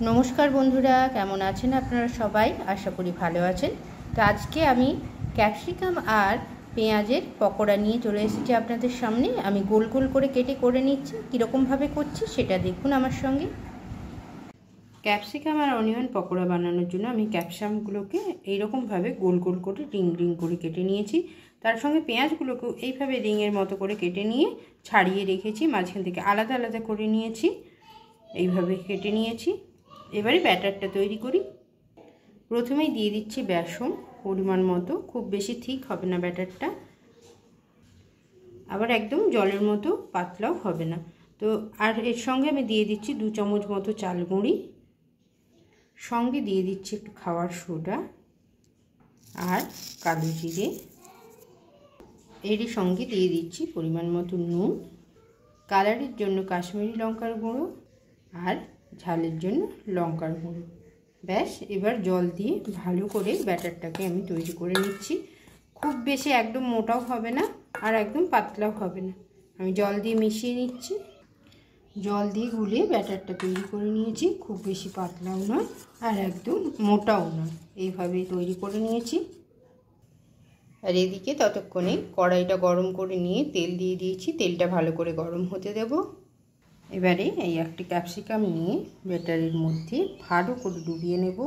नमस्कार बंधुरा केमन आছেন আপনারা সবাই आशा करी ভালো আছেন। তো আজকে আমি ক্যাপসিকাম আর পেঁয়াজের পকোড়া নিয়ে চলে এসেছি আপনাদের সামনে। আমি গোল গোল করে কেটে করে নিচ্ছি, কিরকম ভাবে করছি সেটা দেখুন আমার সঙ্গে। ক্যাপসিকাম আর অনিয়ন পকোড়া বানানোর জন্য আমি ক্যাপসিকামগুলোকে এইরকম ভাবে গোল গোল করে রিং রিং করে কেটে নিয়েছি। তার সঙ্গে পেঁয়াজগুলোকে এইভাবে রিংয়ের মতো করে কেটে নিয়ে ছাড়িয়ে রেখেছি, মাঝখান থেকে আলাদা আলাদা করে নিয়েছি, এইভাবে কেটে নিয়েছি। এবারে ব্যাটারটা তৈরি করি। প্রথমেই দিয়ে দিচ্ছি বেসন পরিমাণ মতো, খুব বেশি ঠিক হবে না ব্যাটারটা, আবার একদম জলের মতো পাতলাও হবে না। তো আর এর সঙ্গে আমি দিয়ে দিচ্ছি 2 চামচ মতো চাল গুঁড়ি, সঙ্গে দিয়ে দিচ্ছি একটু খাওয়ার সোডা আর কালো জিরে, এরই সঙ্গে দিয়ে দিচ্ছি পরিমাণ মতো নুন, কালারের জন্য কাশ্মীরি লঙ্কার গুঁড়ো আর ঝালের জন্য লঙ্কার গুঁড়ো। ব্যাস, এবার জল দিয়ে ভালো করে ব্যাটারটাকে আমি তৈরি করে নিচ্ছি। খুব বেশি একদম মোটাও হবে না আর একদম পাতলাও হবে না, আমি জল দিয়ে মিশিয়ে নিচ্ছি। জল দিয়ে গুলিয়ে ব্যাটারটা তৈরি করে নিয়েছি, খুব বেশি পাতলাও নয় আর একদম মোটাও নয়, এইভাবেই তৈরি করে নিয়েছি। আর এদিকে ততক্ষণে কড়াইটা গরম করে নিয়ে তেল দিয়ে দিয়েছি, তেলটা ভালো করে গরম হতে দেব। এবারে এই একটি ক্যাপসিকাম নিয়ে ব্যাটারের মধ্যে ভালো করে ডুবিয়ে নেব,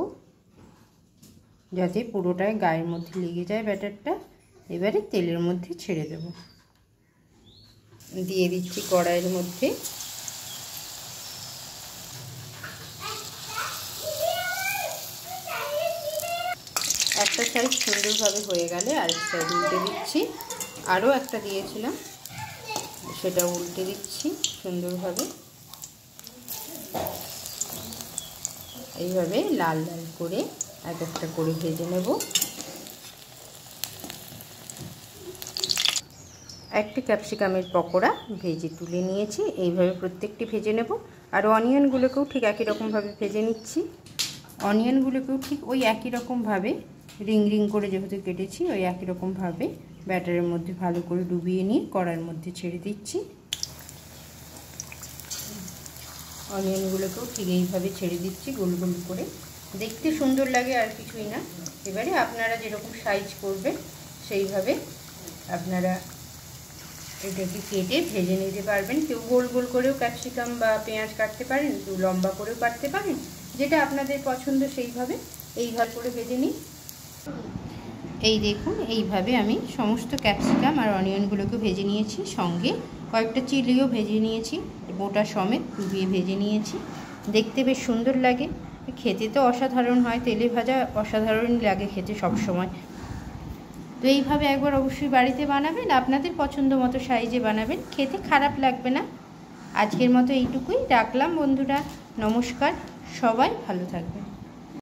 যাতে পুরোটাই গায়ের মধ্যে লেগে যায় ব্যাটারটা। এবারে তেলের মধ্যে ছেড়ে দেব, দিয়ে দিচ্ছি কড়াইয়ের মধ্যে। একটা সাইড সুন্দরভাবে হয়ে গেলে আরেক সাইড উল্টে দিচ্ছি। আরও একটা দিয়েছিলাম, সেটা উল্টে দিচ্ছি সুন্দরভাবে। এইভাবে লাল লাল করে এক একটা করে ভেজে নেব। একটি ক্যাপসিকামের পকোড়া ভেজে তুলে নিয়েছি, এইভাবে প্রত্যেকটি ভেজে নেব। আর অনিয়নগুলোকেও ঠিক একই রকমভাবে ভেজে নিচ্ছি। অনিয়নগুলোকেও ঠিক ওই একই রকমভাবে রিং রিং করে যেহেতু কেটেছি, ওই একই রকমভাবে ব্যাটারের মধ্যে ভালো করে ডুবিয়ে নিয়ে কড়াইয়ের মধ্যে ছেড়ে দিচ্ছি। অনিয়নগুলোকেও ঠিক এইভাবে ছেড়ে দিচ্ছি গোল গোল করে, দেখতে সুন্দর লাগে আর কিছুই না। এবারে আপনারা যেরকম সাইজ করবেন সেইভাবে আপনারা এটাকে কেটে ভেজে নিতে পারবেন। কেউ গোল গোল করেও ক্যাপসিকাম বা পেঁয়াজ কাটতে পারেন, কেউ লম্বা করেও কাটতে পারেন, যেটা আপনাদের পছন্দ সেইভাবে এইভাবে করে ভেজে নিই। এই দেখুন, এইভাবে আমি সমস্ত ক্যাপসিকাম আর অনিয়নগুলোকে ভেজে নিয়েছি, সঙ্গে কয়েকটা চিলিও ভেজে নিয়েছি, গোটা সমেত ডুবিয়ে ভেজে নিয়েছি। দেখতে বেশ সুন্দর লাগে, খেতে তো অসাধারণ হয়, তেলে ভাজা অসাধারণই লাগে খেতে সব সময়। তো এইভাবে একবার অবশ্যই বাড়িতে বানাবেন, আপনাদের পছন্দ মতো সাইজে বানাবেন, খেতে খারাপ লাগবে না। আজকের মতো এইটুকুই রাখলাম বন্ধুরা, নমস্কার, সবাই ভালো থাকবেন।